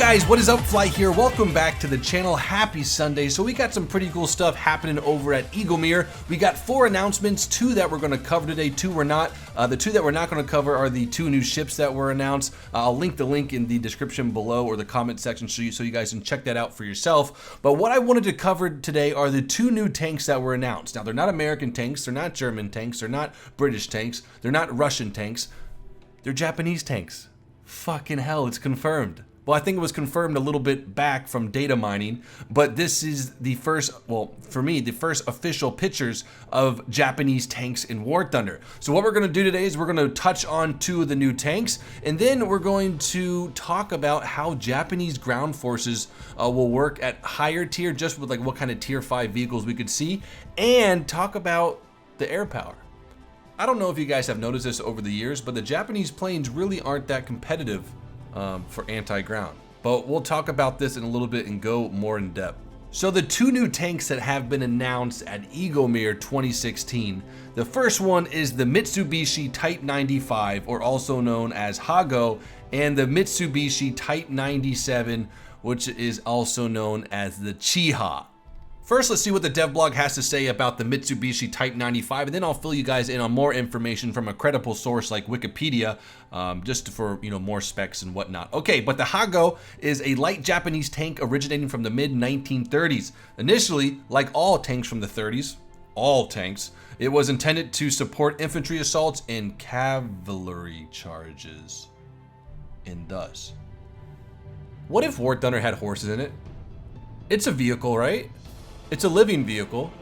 guys, what is up? Fly here. Welcome back to the channel. Happy Sunday. So we got some pretty cool stuff happening over at Eaglemere. We got 4 announcements, 2 that we're going to cover today, 2 we're not. The 2 that we're not going to cover are the 2 new ships that were announced. I'll link the link in the description below or the comment section so you guys can check that out for yourself. But what I wanted to cover today are the 2 new tanks that were announced. Now, they're not American tanks, they're not German tanks, they're not British tanks, they're not Russian tanks, they're Japanese tanks. Fucking hell, it's confirmed. Well, I think it was confirmed a little bit back from data mining, but this is the first, well, for me, the first official pictures of Japanese tanks in War Thunder. So what we're going to do today is we're going to touch on 2 of the new tanks, and then we're going to talk about how Japanese ground forces will work at higher tier, just with like what kind of tier 5 vehicles we could see, and talk about the air power. I don't know if you guys have noticed this over the years, but the Japanese planes really aren't that competitive for anti-ground. But we'll talk about this in a little bit and go more in depth. So the 2 new tanks that have been announced at Eaglemere 2016. The first one is the Mitsubishi Type 95, or also known as Hago, and the Mitsubishi Type 97, which is also known as the Chiha. First, let's see what the Devblog has to say about the Mitsubishi Type 95, and then I'll fill you guys in on more information from a credible source like Wikipedia, just for more specs and whatnot. Okay, but the Hago is a light Japanese tank originating from the mid-1930s. Initially, like all tanks from the 30s, all tanks, it was intended to support infantry assaults and cavalry charges. And thus, what if War Thunder had horses in it? It's a vehicle, right? It's a living vehicle.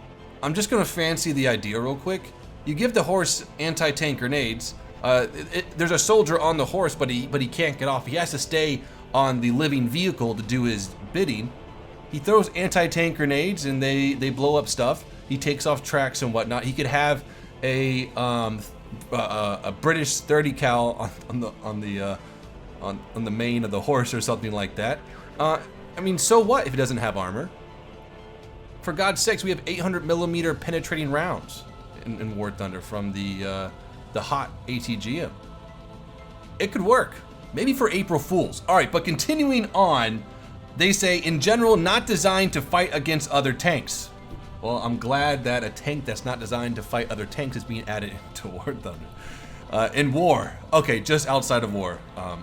I'm just gonna fancy the idea real quick. You give the horse anti-tank grenades. There's a soldier on the horse, but he can't get off. He has to stay on the living vehicle to do his bidding. He throws anti-tank grenades and they blow up stuff. He takes off tracks and whatnot. He could have a British 30 cal on the mane of the horse or something like that. I mean, so what if it doesn't have armor? For God's sakes, we have 800mm penetrating rounds in War Thunder from the hot ATGM. It could work, maybe for April Fools. All right, but continuing on, they say in general not designed to fight against other tanks. Well, I'm glad that a tank that's not designed to fight other tanks is being added to War Thunder. In war, okay, just outside of war,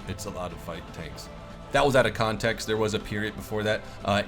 it's allowed to fight tanks. That was out of context. There was a period before that.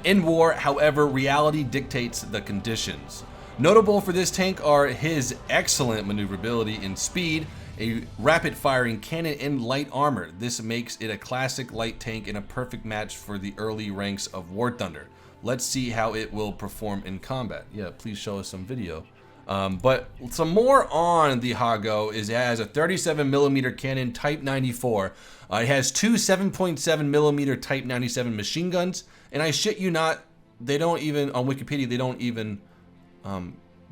In war, however, reality dictates the conditions. Notable for this tank are his excellent maneuverability and speed, a rapid-firing cannon, and light armor. This makes it a classic light tank and a perfect match for the early ranks of War Thunder. Let's see how it will perform in combat. Yeah, please show us some video. But some more on the Hago is it has a 37mm cannon Type 94. It has 2 7.7mm Type 97 machine guns, and I shit you not, they don't even, on Wikipedia, they don't even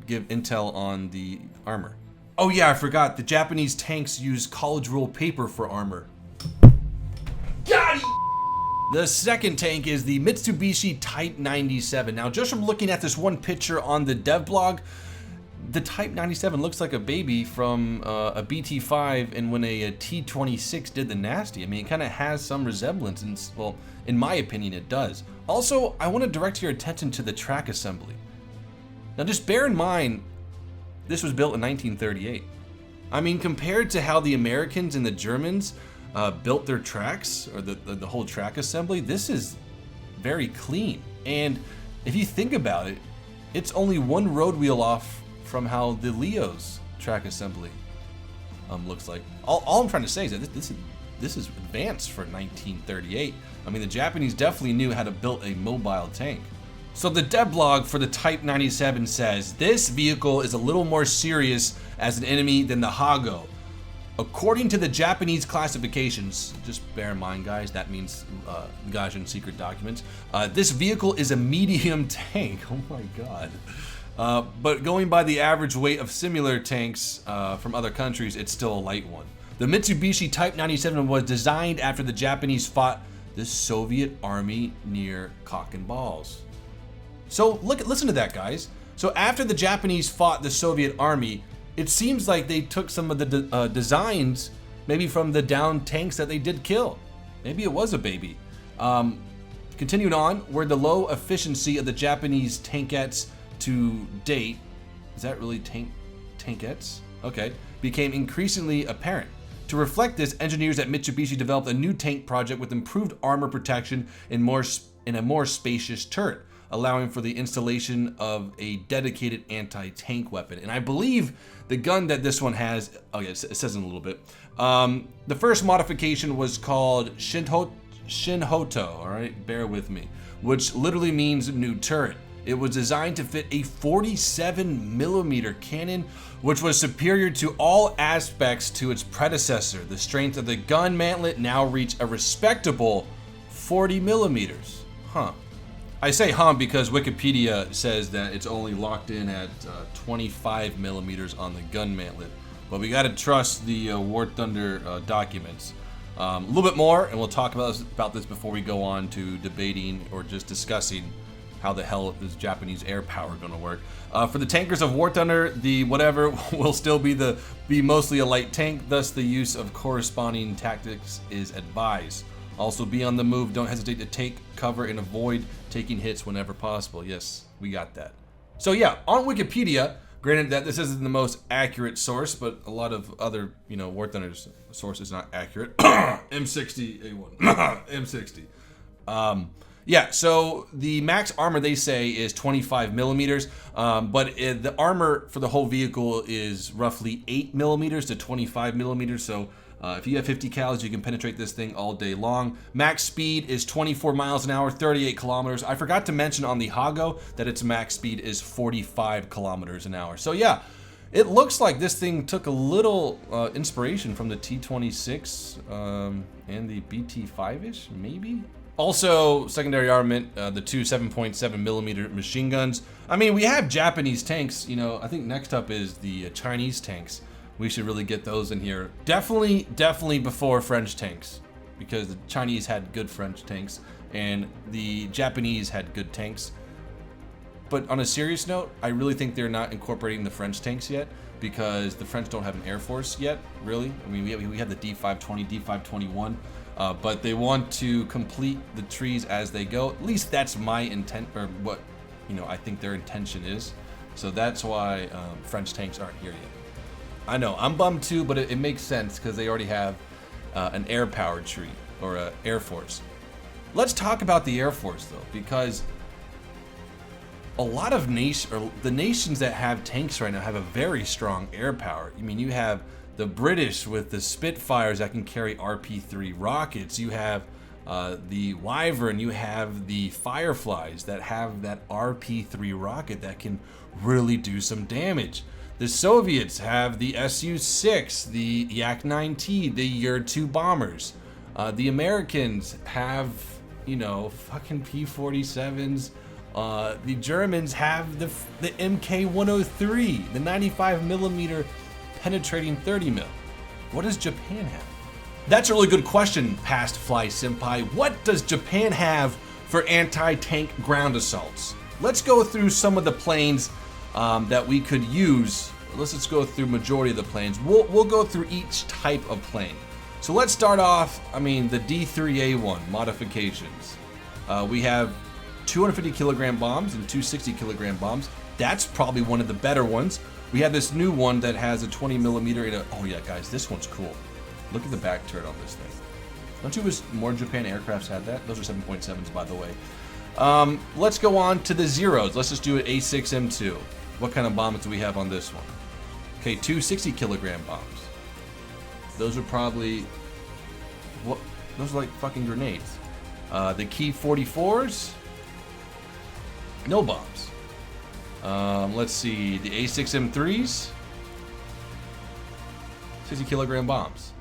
give intel on the armor. Oh yeah, I forgot, the Japanese tanks use college rule paper for armor. Got it! The second tank is the Mitsubishi Type 97. Now, just from looking at this one picture on the Devblog, the Type 97 looks like a baby from a BT5 and when a T26 did the nasty. I mean, it kind of has some resemblance, and well, in my opinion, it does. Also, I want to direct your attention to the track assembly. Now, just bear in mind, this was built in 1938. I mean, compared to how the Americans and the Germans built their tracks, or the whole track assembly, this is very clean. And if you think about it, it's only one road wheel off from how the Leo's track assembly looks like. All I'm trying to say is that this is advanced for 1938. I mean, the Japanese definitely knew how to build a mobile tank. So the Devblog for the Type 97 says, this vehicle is a little more serious as an enemy than the Hago. According to the Japanese classifications, just bear in mind guys, that means Gaijin secret documents, this vehicle is a medium tank. Oh my god. But going by the average weight of similar tanks from other countries, it's still a light one. The Mitsubishi Type 97 was designed after the Japanese fought the Soviet army near Cock and Balls. So listen to that, guys. So after the Japanese fought the Soviet army, it seems like they took some of the designs maybe from the downed tanks that they did kill. Maybe it was a baby. Continuing on, where the low efficiency of the Japanese tankettes to date, is that really tankettes? Okay, became increasingly apparent. To reflect this, engineers at Mitsubishi developed a new tank project with improved armor protection in a more spacious turret, allowing for the installation of a dedicated anti-tank weapon. And I believe the gun that this one has, oh yeah, it says in a little bit. The first modification was called Shinhoto, all right, bear with me, which literally means new turret. It was designed to fit a 47mm cannon, which was superior to all aspects to its predecessor. The strength of the gun mantlet now reached a respectable 40mm. Huh. I say because Wikipedia says that it's only locked in at 25mm on the gun mantlet. But we gotta trust the War Thunder documents. A little bit more, and we'll talk about this before we go on to debating or just discussing how the hell is Japanese air power going to work. For the tankers of War Thunder, the whatever will still be mostly a light tank, thus the use of corresponding tactics is advised. Also be on the move, don't hesitate to take cover and avoid taking hits whenever possible. Yes, we got that. So yeah, on Wikipedia, granted that this isn't the most accurate source, but a lot of other, War Thunder's source is not accurate. M60A1, M60. Yeah, so the max armor they say is 25mm, but the armor for the whole vehicle is roughly 8mm to 25mm. So if you have 50 cals, you can penetrate this thing all day long. Max speed is 24 miles an hour, 38 kilometers. I forgot to mention on the Hago that its max speed is 45 kilometers an hour. So yeah, it looks like this thing took a little inspiration from the T-26 and the BT-5-ish, maybe? Also, secondary armament, the two 7.7mm machine guns. I mean, we have Japanese tanks, I think next up is the Chinese tanks. We should really get those in here. Definitely before French tanks, because the Chinese had good French tanks and the Japanese had good tanks. But on a serious note, I really think they're not incorporating the French tanks yet, because the French don't have an air force yet, really. I mean, we have the D520, D521. But they want to complete the trees as they go. At least that's my intent, or what I think their intention is. So that's why French tanks aren't here yet. I know I'm bummed too, but it makes sense because they already have an air-powered tree or an air force. Let's talk about the air force though, because a lot of the nations that have tanks right now have a very strong air power. I mean, you have the British with the Spitfires that can carry RP-3 rockets. You have the Wyvern, you have the Fireflies that have that RP-3 rocket that can really do some damage. The Soviets have the Su-6, the Yak-9T, the Ur-2 bombers. The Americans have, fucking P-47s. The Germans have the MK-103, the 95mm penetrating 30mm. What does Japan have? That's a really good question, Past Fly Senpai. What does Japan have for anti-tank ground assaults? Let's go through some of the planes that we could use. Let's just go through majority of the planes. We'll go through each type of plane. So let's start off, the D3A1 modifications. We have 250 kilogram bombs and 260 kilogram bombs. That's probably one of the better ones. We have this new one that has a 20mm. Oh yeah, guys, this one's cool. Look at the back turret on this thing. Don't you wish more Japan aircrafts had that? Those are 7.7s, by the way. Let's go on to the zeros. Let's just do an A6M2. What kind of bombs do we have on this one? Okay, 260 kilogram bombs. Those are probably, those are like fucking grenades. The Key 44s, no bombs. Let's see, the A6M3s, 60 kilogram bombs.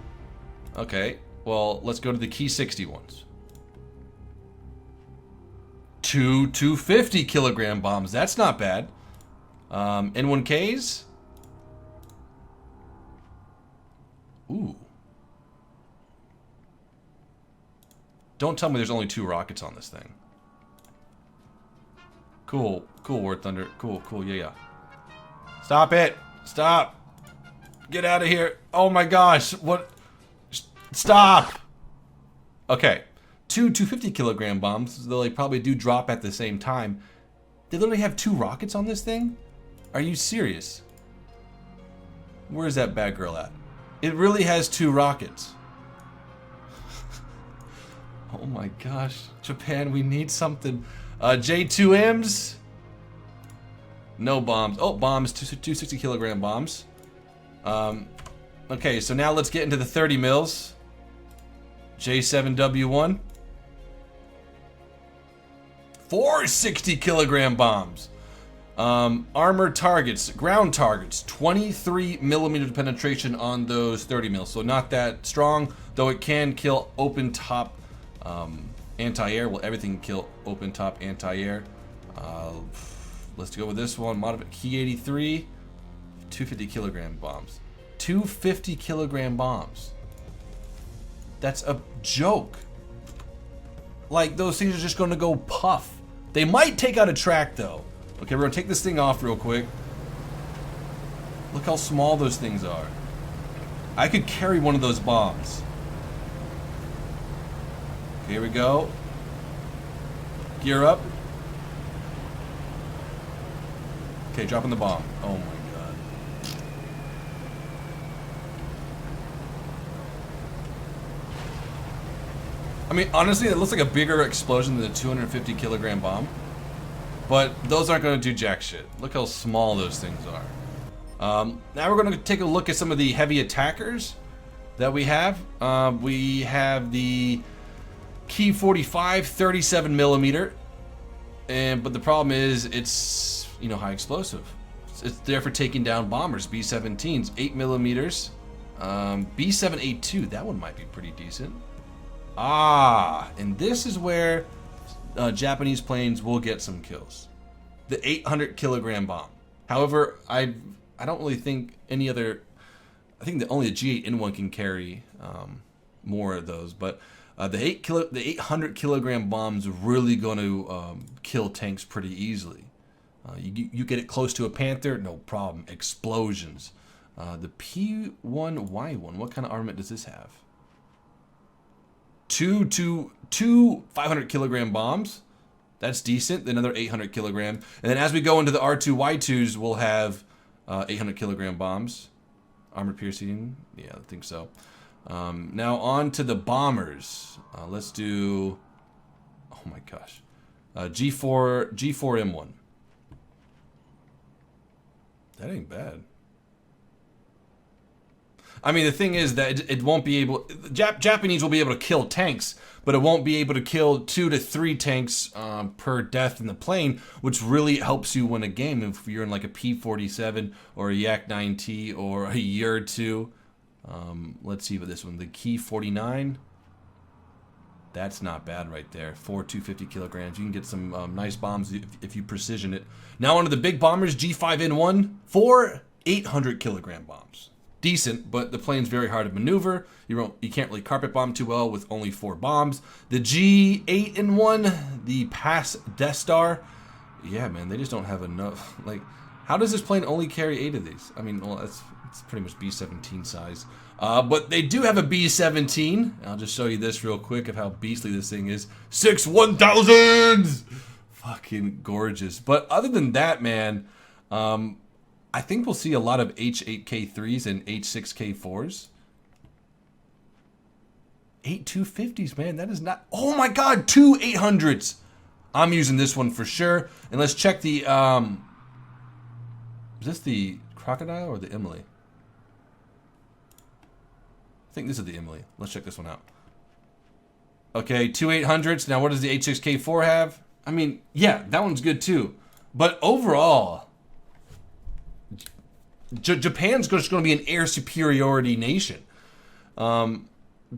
Okay, well, let's go to the Key 60 ones. 250 kilogram bombs, that's not bad. N1Ks. Ooh. Don't tell me there's only 2 rockets on this thing. Cool, War Thunder. Cool, yeah. Stop it! Stop! Get out of here! Oh my gosh! What? Stop! Okay. two 250 kilogram bombs. They probably do drop at the same time. They literally have 2 rockets on this thing? Are you serious? Where's that bad girl at? It really has 2 rockets. Oh my gosh. Japan, we need something. J2Ms. No bombs. Oh, bombs. 260 kilogram bombs. Okay, so now let's get into the 30 mils. J7W1. 460 kilogram bombs. Armored targets, ground targets, 23 millimeters penetration on those 30 mils. So not that strong, though it can kill open top anti-air. Well, everything can kill open top anti-air. Let's go with this one. Key 83, 250 kilogram bombs. 250 kilogram bombs. That's a joke. Like, those things are just going to go puff. They might take out a track, though. Okay, we're going to take this thing off real quick. Look how small those things are. I could carry one of those bombs. Okay, here we go. Gear up. Okay, dropping the bomb. Oh my god. I mean, honestly, it looks like a bigger explosion than the 250 kilogram bomb. But those aren't going to do jack shit. Look how small those things are. Now we're going to take a look at some of the heavy attackers that we have. We have the Key 45, 37 millimeter. But the problem is it's, you know, high explosive. It's there for taking down bombers. B-17s, 8 millimeters. B-782, that one might be pretty decent. And this is where Japanese planes will get some kills. The 800 kilogram bomb. However, I don't really think any other. I think only the G8N1 can carry more of those. But the 800 kilogram bomb's really going to kill tanks pretty easily. You get it close to a Panther, no problem. Explosions. The P1Y1. What kind of armament does this have? Two 500 kilogram bombs. That's decent. Another 800 kilogram. And then as we go into the R2Y2s, we'll have 800 kilogram bombs. Armored piercing. Yeah, I think so. Now on to the bombers. Let's do. Oh my gosh. G4M1. That ain't bad. I mean, the thing is that it won't be able. Japanese will be able to kill tanks, but it won't be able to kill 2 to 3 tanks per death in the plane, which really helps you win a game if you're in like a P-47 or a Yak-9T or a Yer-2. Let's see what this one. The Key 49. That's not bad right there. 250 kilograms. You can get some nice bombs if you precision it. Now onto the big bombers. G5N1. 4 800 kilogram bombs. Decent, but the plane's very hard to maneuver. You can't really carpet bomb too well with only 4 bombs. The G8N1, the Pass Death Star. Yeah, man, they just don't have enough. Like, how does this plane only carry 8 of these? I mean, well, it's pretty much B-17 size. But they do have a B-17. I'll just show you this real quick of how beastly this thing is. 6 1000s! Fucking gorgeous. But other than that, man, I think we'll see a lot of H8K3s and H6K4s. 8 250s, man. That is not... Oh my god, 2 800s. I'm using this one for sure. And let's check the... Is this the Crocodile or the Emily? I think this is the Emily. Let's check this one out. Okay, 2 800s. Now what does the H6K4 have? I mean, yeah, that one's good too. But overall... Japan's just going to be an air superiority nation.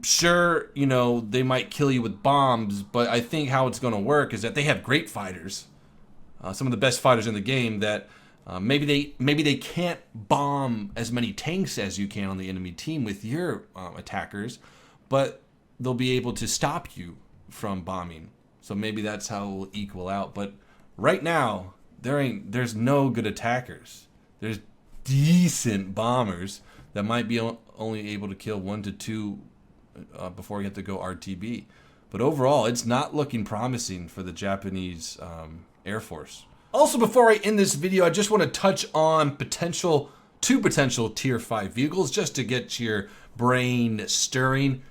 Sure, you know, they might kill you with bombs, but I think how it's going to work is that they have great fighters. Some of the best fighters in the game that maybe they can't bomb as many tanks as you can on the enemy team with your attackers, but they'll be able to stop you from bombing. So maybe that's how it will equal out. But right now, there's no good attackers. There's decent bombers that might be only able to kill 1 to 2 before you have to go RTB. But overall, it's not looking promising for the Japanese Air Force. Also, before I end this video, I just want to touch on two potential Tier 5 vehicles just to get your brain stirring.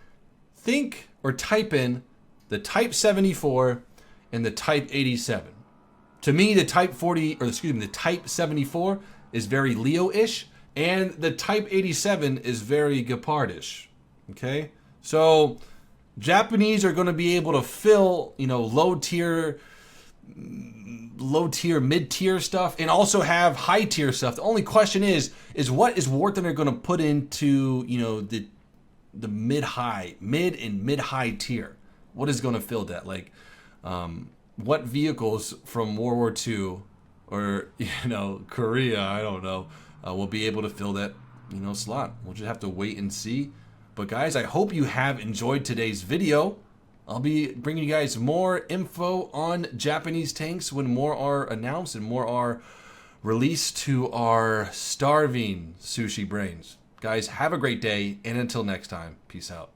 Think or type in the Type 74 and the Type 87. To me, the Type 74 is very Leo-ish, and the Type 87 is very Gepard-ish. Okay? So Japanese are going to be able to fill, low tier, mid-tier stuff, and also have high-tier stuff. The only question is what is War Thunder going to put into, the mid and mid-high tier? What is going to fill that? Like, what vehicles from World War II or, Korea, I don't know, will be able to fill that, slot? We'll just have to wait and see. But guys, I hope you have enjoyed today's video. I'll be bringing you guys more info on Japanese tanks when more are announced and more are released to our starving sushi brains. Guys, have a great day, and until next time, peace out.